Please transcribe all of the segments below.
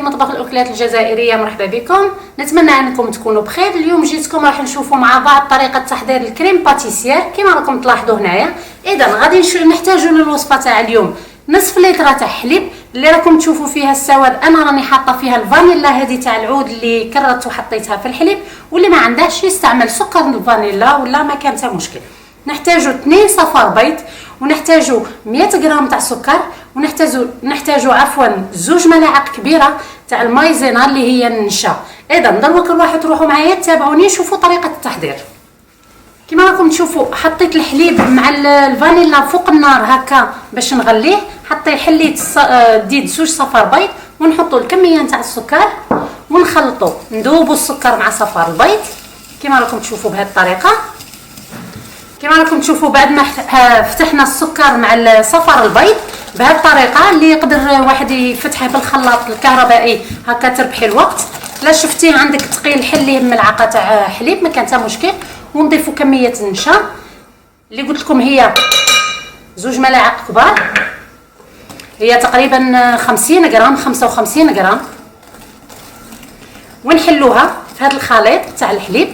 مطبخ الاكلات الجزائريه. مرحبا بكم، نتمنى انكم تكونوا بخير. اليوم جيتكم راح نشوفوا مع بعض طريقه تحضير الكريم باتيسير كما راكم تلاحظوا هنايا. اذا غادي نحتاجوا للوصفه تاع اليوم نصف لتر تاع حليب اللي راكم تشوفوا فيها السواد. انا راني حاطه فيها الفانيلا هذه تاع العود اللي كررت وحطيتها في الحليب، واللي ما عندهاش يستعمل سكر الفانيلا ولا ما كان حتى مشكل. نحتاجوا 2 صفار بيض، ونحتاجوا 100 غرام تاع سكر، ونحتاجوا عفوا 2 ملاعق كبيره تاع المايزينا اللي هي النشا. اذا دروك نروحوا تروحوا معايا تابعوني شوفوا طريقه التحضير. كما راكم تشوفوا حطيت الحليب مع الفانيلا فوق النار هكا باش نغليه. حليت ديت 2 صفار بيض، ونحطوا الكميه نتاع السكر ونخلطوا، ندوبوا السكر مع صفار البيض كما راكم تشوفوا بهذه الطريقه. كما راكم تشوفوا بعد ما فتحنا السكر مع صفار البيض بهذه الطريقه اللي يقدر واحد يفتحها بالخلاط الكهربائي هكا تربحي الوقت. لا شفتيه عندك ثقيل حليه بملعقه تاع حليب ما كان حتى مشكل. ونضيفوا كميه النشا اللي قلت لكم هي 2 ملاعق كبار، هي تقريبا 50 غرام 55 غرام، ونحلوها في هذا الخليط تاع الحليب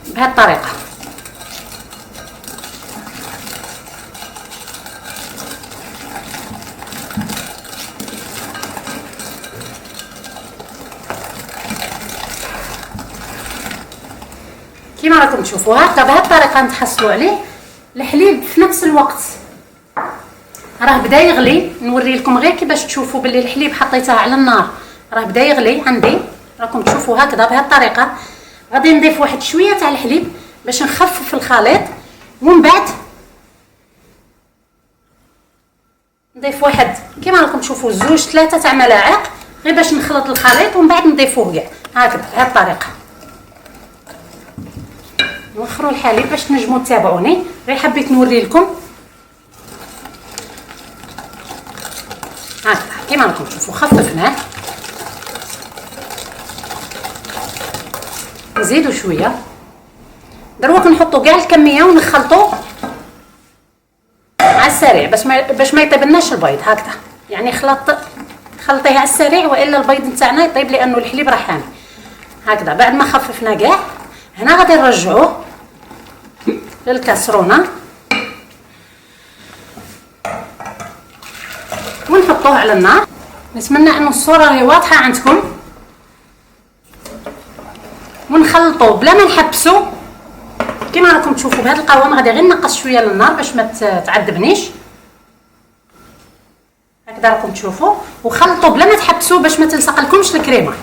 بهذه الطريقه. كما راكم تشوفوا هكا بهذه الطريقه نتحصلوا عليه الحليب. في نفس الوقت راه بدا يغلي، نوري لكم غير كيفاش تشوفوا باللي الحليب حطيته على النار راه بدا يغلي عندي. راكم تشوفوا هكذا بهذه الطريقه. غادي نضيف واحد شويه تاع الحليب باش نخفف الخليط، ومن بعد نضيف واحد كما راكم تشوفوا 2 3 تاع ملاعق غير باش نخلط الخليط، ومن بعد نضيفوه كاع هكذا بهذه الطريقه. نوخروا الحليب باش تنجموا تتابعوني، غير حبيت نوري لكم هكذا كما راكم تشوفوا. خففناه، نزيدوا شويه دروك نحطوا كاع الكميه ونخلطوا على السريع باش ما يطيبلناش البيض هكذا. يعني خلطيه على السريع والا البيض نتاعنا يطيب لانه الحليب راه حامي هكذا. بعد ما خففنا كاع هنا غادي نرجعوه للكاسرونه ونحطوه على النار. نتمنى انه الصوره راهي واضحه عندكم. ونخلطوه بلا ما نحبسوا كما راكم تشوفوا بهذا القوام. غادي غير نقص شويه للنار باش ما تعذبنيش هكذا راكم تشوفوا. وخلطوا بلا ما تحبسوا باش ما تلصق لكمش الكريمه.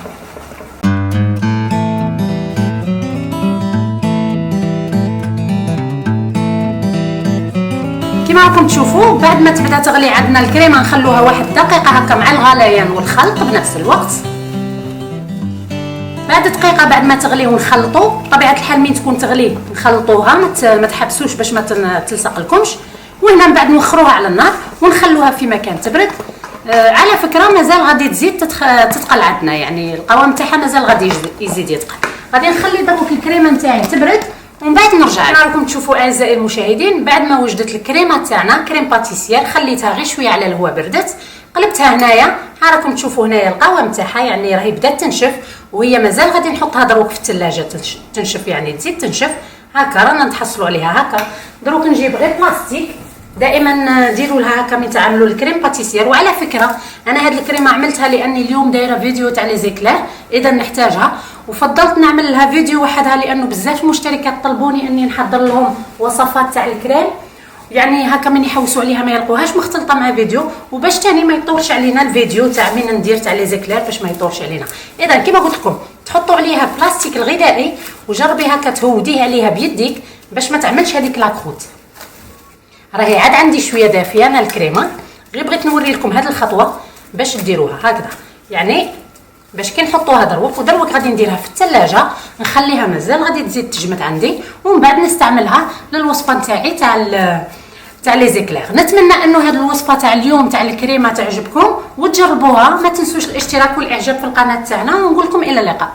كما راكم تشوفوا بعد ما تبدا تغلي عندنا الكريمه نخلوها 1 دقيقه هكا مع الغليان والخلط بنفس الوقت. بعد دقيقه بعد ما تغلي ونخلطوا، طبيعه الحال من تكون تغلي نخلطوها ما تحبسوش باش ما تلصق لكمش. وهنا من بعد نوخروها على النار ونخلوها في مكان تبرد. على فكره مازال غادي تزيد تتقل عندنا، يعني القوام تاعها مازال غادي يزيد يتقل. غادي نخلي دروك الكريمه نتاعي تبرد ومن بعد نرجع. راكم تشوفوا اعزائي المشاهدين بعد ما وجدت الكريمه تاعنا كريم باتيسير خليتها غير شويه على الهواء بردت، قلبتها هنايا. راكم تشوفوا هنايا القوام تاعها يعني راهي بدات تنشف، وهي مازال غادي نحطها دروك في الثلاجه تنشف يعني تزيد تنشف هكا. رانا نتحصلوا عليها هكا. دروك نجيب غير بلاستيك، دائما ديروا لها هكا من تعملوا الكريم باتيسير. وعلى فكره انا هاد الكريمه عملتها لاني اليوم دايره فيديو تاع لي زيكلير اذا نحتاجها، وفضلت نعمل لها فيديو وحدها لانه بزاف مشتركات طلبوني اني نحضر لهم وصفات تاع الكريم، يعني هكا من يحوسوا عليها ما يلقوهاش مختلطه مع فيديو، وباش تاني ما يطولش علينا الفيديو تاع من ندير تاع لي زيكلير باش ما يطولش علينا. اذا كما قلت لكم تحطوا عليها بلاستيك الغذائي وجربي هكا تهوديه عليها بيديك باش ما تعملش هذيك لاكروت. راهي عاد عندي شويه دافيه انا الكريمه، غير بغيت نوري لكم هذه الخطوه باش ديروها هكذا. يعني باش كي نحطوها دروك غادي نديرها في الثلاجه نخليها مازال غادي تزيد تجمد عندي، ومن بعد نستعملها للوصفه نتاعي تاع لي زيكلير. نتمنى انه هذه الوصفه تاع اليوم تاع الكريمه تعجبكم وتجربوها. ما تنسوش الاشتراك والاعجاب في القناه تاعنا، ونقول لكم الى اللقاء.